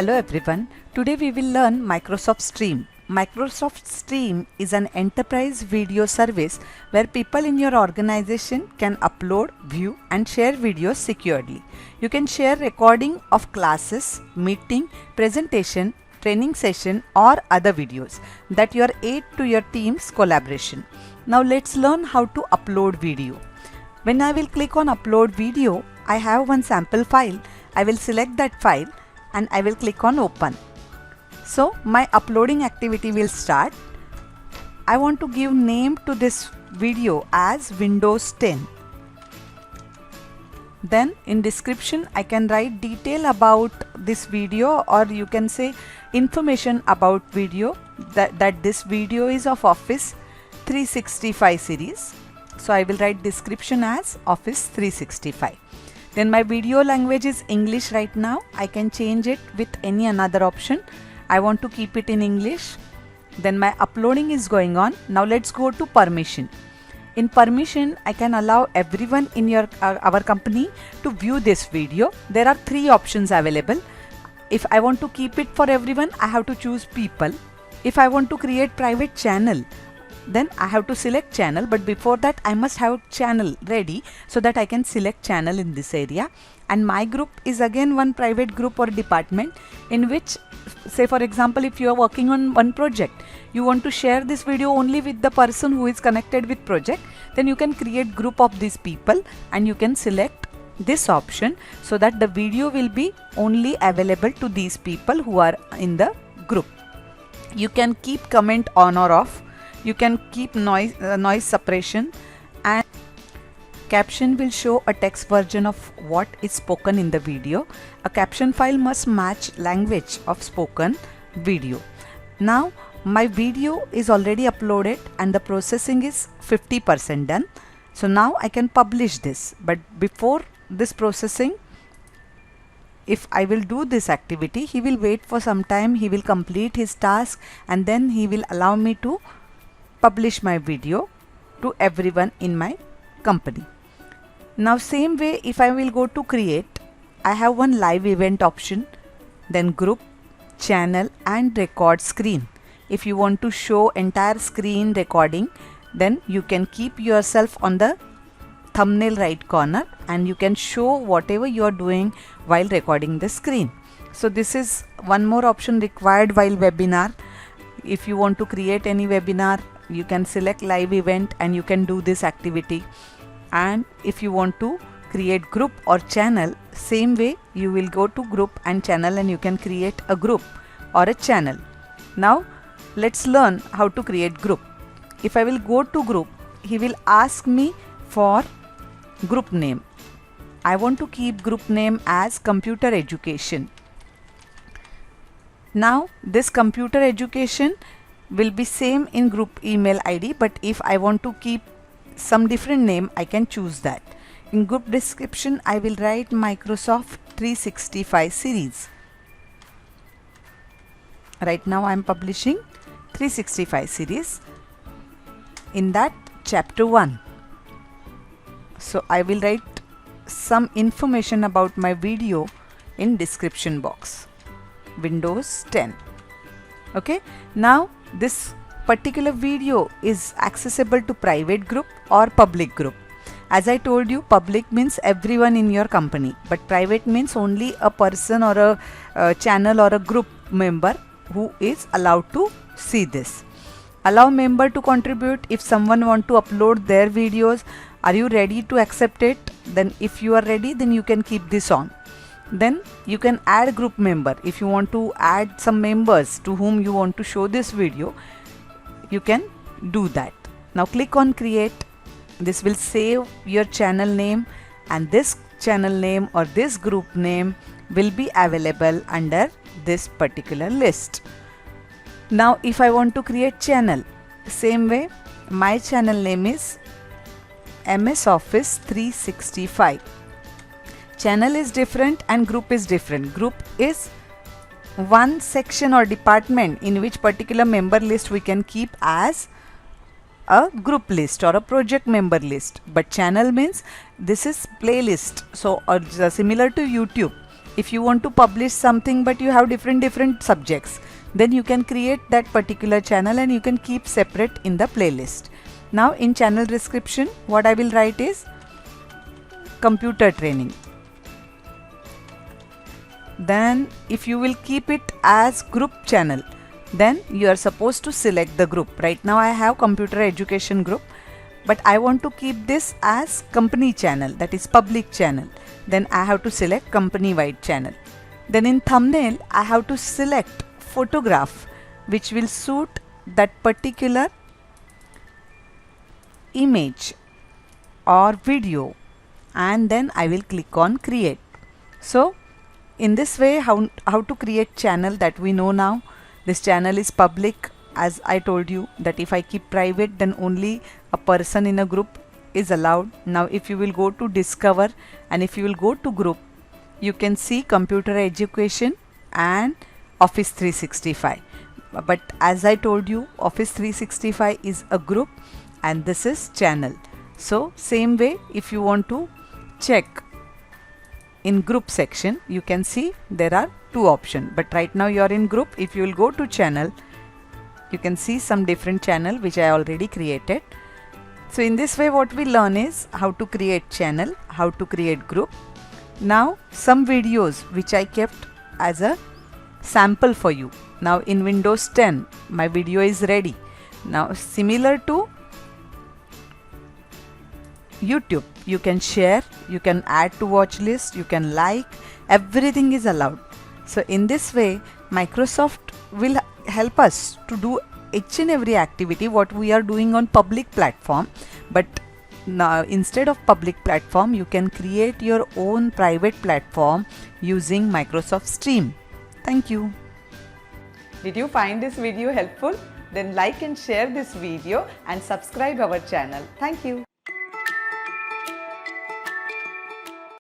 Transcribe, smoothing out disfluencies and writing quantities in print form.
Hello everyone. Today we will learn Microsoft Stream. Microsoft Stream is an enterprise video service where people in your organization can upload, view and share videos securely. You can share recording of classes, meeting, presentation, training session or other videos that your aid to your team's collaboration. Now let's learn how to upload video. When I will click on upload video, I have one sample file. I will select that file and I will click on open. So my uploading activity will start. I want to give name to this video as Windows 10. Then in description I can write detail about this video, or you can say information about video, that this video is of Office 365 series. So I will write description as Office 365. Then my video language is English right now. I can change it with any another option. I want to keep it in English. Then my uploading is going on. Now let's go to permission. In permission, I can allow everyone in our company to view this video. There are 3 options available. If I want to keep it for everyone, I have to choose people. If I want to create private channel, then I have to select channel, but before that I must have channel ready so that I can select channel in this area. And my group is again one private group or department in which, say for example, if you are working on one project, you want to share this video only with the person who is connected with project, then you can create group of these people and you can select this option so that the video will be only available to these people who are in the group. You can keep comment on or off. You can keep noise suppression, and caption will show a text version of what is spoken in the video. A caption file must match language of spoken video. Now my video is already uploaded and the processing is 50% done. So now I can publish this, but before this processing, if I will do this activity, he will wait for some time, he will complete his task and then he will allow me to publish my video to everyone in my company. Now same way, if I will go to create, I have one live event option, then group, channel and record screen. If you want to show entire screen recording, then you can keep yourself on the thumbnail right corner and you can show whatever you are doing while recording the screen. So this is one more option required while webinar. If you want to create any webinar, you can select live event and you can do this activity. And if you want to create group or channel, same way you will go to group and channel and you can create a group or a channel. Now let's learn how to create group. If I will go to group, he will ask me for group name. I want to keep group name as computer education. Now this computer education will be same in group email ID, but if I want to keep some different name, I can choose that. In group description, I will write Microsoft 365 series. Right now I am publishing 365 series. In that chapter 1. So I will write some information about my video in description box. Windows 10. Okay. Now this particular video is accessible to private group or public group. As I told you, public means everyone in your company, but private means only a person or a channel or a group member who is allowed to see this. Allow member to contribute. If someone want to upload their videos, are you ready to accept it? Then if you are ready, then you can keep this on. Then you can add group member. If you want to add some members to whom you want to show this video, you can do that. Now click on create. This will save your channel name and this channel name or this group name will be available under this particular list. Now if I want to create channel, same way, my channel name is MS Office 365. Channel is different and group is different. Group is one section or department in which particular member list we can keep as a group list or a project member list. But channel means this is playlist. So similar to YouTube, If you want to publish something but you have different subjects, then you can create that particular channel and you can keep separate in the playlist. Now in channel description, what I will write is computer training. Then if you will keep it as group channel, then you are supposed to select the group. Right now I have computer education group, but I want to keep this as company channel, that is public channel. Then I have to select company wide channel. Then in thumbnail I have to select photograph which will suit that particular image or video, and then I will click on create. So in this way, how to create channel that we know now. This channel is public, as I told you that if I keep private, then only a person in a group is allowed. Now if you will go to discover and if you will go to group, you can see computer education and Office 365. But as I told you, Office 365 is a group and this is channel. So same way, if you want to check in group section, you can see there are two options, but right now you are in group. If you will go to channel, you can see some different channel which I already created. So in this way what we learn is how to create channel, how to create group. Now some videos which I kept as a sample for you. Now in Windows 10 my video is ready. Now similar to YouTube, you can share, you can add to watch list, you can like, everything is allowed. So in this way Microsoft will help us to do each and every activity what we are doing on public platform, but now instead of public platform you can create your own private platform using Microsoft Stream. Thank you. Did you find this video helpful? Then like and share this video and subscribe our channel. Thank you.